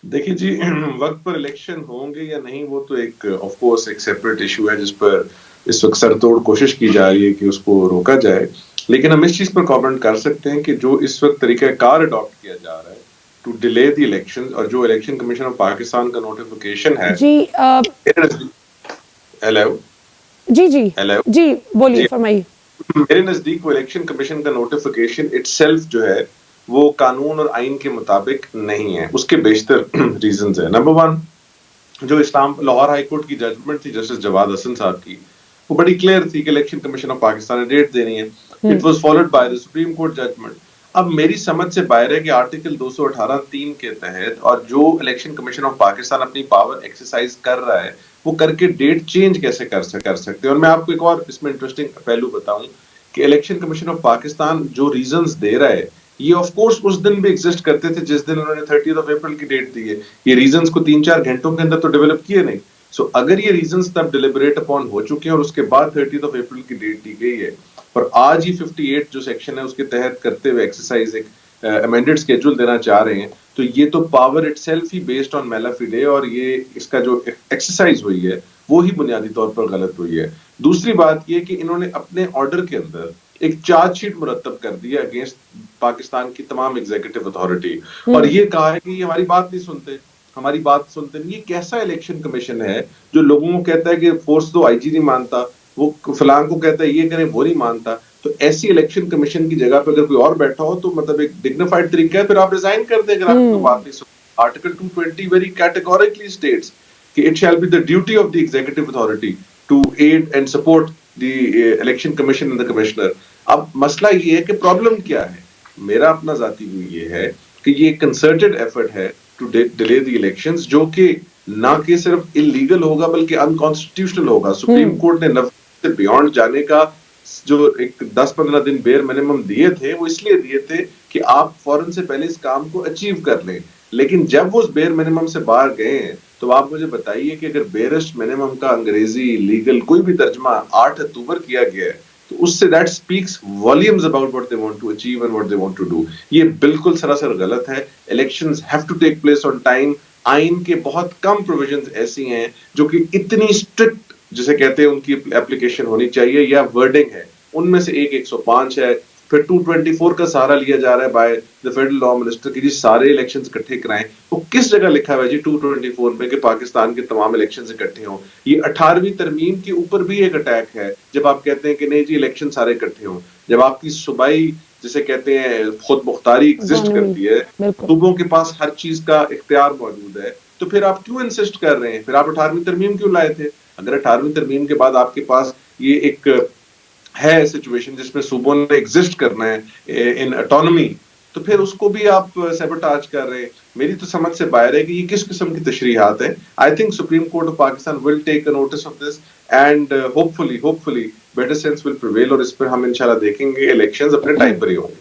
देखिए जी वक्त पर इलेक्शन होंगे या नहीं वो तो एक ऑफ कोर्स एक सेपरेट इशू है जिस पर इस वक्त सरतोड़ कोशिश की जा रही है कि उसको रोका जाए। लेकिन हम इस चीज पर कमेंट कर सकते हैं कि जो इस वक्त तरीकाकार अडॉप्ट किया जा रहा है टू डिले द इलेक्शन, और जो इलेक्शन कमीशन ऑफ पाकिस्तान का नोटिफिकेशन है। जी हेलो। जी जी हेलो। जी, बोलिए, जी, फरमाइए। मेरे नजदीक वो इलेक्शन कमीशन का नोटिफिकेशन इटसेल्फ जो है वो कानून और आइन के मुताबिक नहीं है। उसके बेशतर रीजंस है। नंबर वन, जो इस्लाम लाहौर हाई कोर्ट की जजमेंट थी जस्टिस जवाद हसन साहब की, वो बड़ी क्लियर थी कि इलेक्शन कमीशन ऑफ पाकिस्तान ने डेट देनी है। It hmm. Was followed by the Supreme Court judgment. अब मेरी समझ से बाहर है कि आर्टिकल 218(3) के तहत और जो इलेक्शन कमीशन ऑफ पाकिस्तान अपनी पावर एक्सरसाइज कर रहा है वो करके डेट चेंज कैसे कर सकते हैं। और मैं आपको एक और इसमें इंटरेस्टिंग पहलू बताऊं कि इलेक्शन कमीशन ऑफ पाकिस्तान जो रीजंस दे रहा है ये ऑफ कोर्स उस दिन भी एग्जिस्ट करते थे जिस दिन उन्होंने 30 अप्रैल की डेट दी है। ये रीजंस को 3-4 घंटों के अंदर तो डेवलप किए नहीं। सो अगर ये रीजंस तब डिलिबरेट अपॉन हो चुके हैं और उसके बाद 30 अप्रैल की डेट दी गई है और आज ही 58 जो सेक्शन है उसके तहत करते हुए एक्सरसाइज एक अमेंडेड स्केड्यूल देना चाह रहे हैं, तो ये तो पावर इटसेल्फ ही बेस्ड ऑन मेलाफिडे, और ये इसका जो एक्सरसाइज हुई है वो ही बुनियादी तौर पर गलत हुई है। दूसरी बात ये कि इन्होंने अपने ऑर्डर के अंदर एक चार्जशीट मुरतब कर दी है अगेंस्ट पाकिस्तान की तमाम एग्जीक्यूटिव अथॉरिटी, और हम्म। ये कहा है कि ये हमारी बात नहीं सुनते, हमारी बात सुनते नहीं। ये कैसा इलेक्शन कमीशन है जो लोगों को कहता है कि फोर्स तो आईजी नहीं मानता, वो फलां को कहता है ये करें वो नहीं मानता। तो ऐसी इलेक्शन कमीशन की जगह पे अगर कोई और बैठा हो तो मतलब एक डिग्निफाइड तरीका है, फिर आप रिजाइन कर दें अगर आपकी कोई बात हम्म। नहीं सुनते। आर्टिकल 220 वेरी कैटेगोरिकली स्टेट्स कि it shall be the duty of the executive authority to aid and support the Election Commission and the commissioner. अब मसला ये है कि प्रॉब्लम क्या है। मेरा अपना जाती व्यू ये है कि ये कंसर्टेड एफर्ट है टू डिले द इलेक्शंस, जो कि ना कि सिर्फ इलीगल होगा बल्कि अनकॉन्स्टिट्यूशनल होगा। सुप्रीम हम्म। कोर्ट ने नफरत से बियॉन्ड जाने का जो एक 10-15 दिन बेर मिनिमम दिए थे वो इसलिए दिए थे कि आप फौरन से पहले इस काम को अचीव कर लें। लेकिन जब वो उस बेर मिनिमम से बाहर गए हैं तो आप मुझे बताइए कि अगर बेरेस्ट मिनिमम का अंग्रेजी लीगल कोई भी तर्जमा 8 अक्टूबर किया गया है तो उससे that speaks volumes about what they want to achieve and what they want to do. ये बिल्कुल सरासर गलत है। Elections have to take place on time. आइन के बहुत कम प्रोविजंस ऐसी हैं जो कि इतनी स्ट्रिक्ट जिसे कहते हैं उनकी एप्लीकेशन होनी चाहिए या वर्डिंग है, उनमें से एक 105 है। फिर 224 का सहारा लिया जा रहा है by the federal law minister की जी सारे इलेक्शंस इकट्ठे कराएं। वो किस जगह लिखा हुआ है जी 224 में कि पाकिस्तान के तमाम इलेक्शंस इकट्ठे हों? ये 18वीं तरमीम के ऊपर भी एक अटैक है जब आप कहते हैं कि नहीं जी इलेक्शन सारे इकट्ठे हों। जब आपकी सूबाई जिसे कहते हैं खुद मुख्तारी एग्जिस्ट ऑटोनॉमी। करती है, बिल्कुल। सूबों के पास हर चीज का इख्तियार मौजूद है, तो फिर आप क्यों इंसिस्ट कर रहे हैं? फिर आप 18वीं तरमीम क्यों लाए थे? अगर 18वीं तरमीम के बाद आपके पास ये एक है सिचुएशन जिसमें सूबों ने एग्जिस्ट करना है इन ऑटोनॉमी, तो फिर उसको भी आप सैबोटाज कर रहे हैं। मेरी तो समझ से बाहर है कि ये किस किस्म की तशरीहात है। I think Supreme Court of Pakistan will take a notice of this and hopefully better sense will prevail, और इस पर हम इंशाल्लाह देखेंगे इलेक्शंस अपने टाइम पर ही होंगे।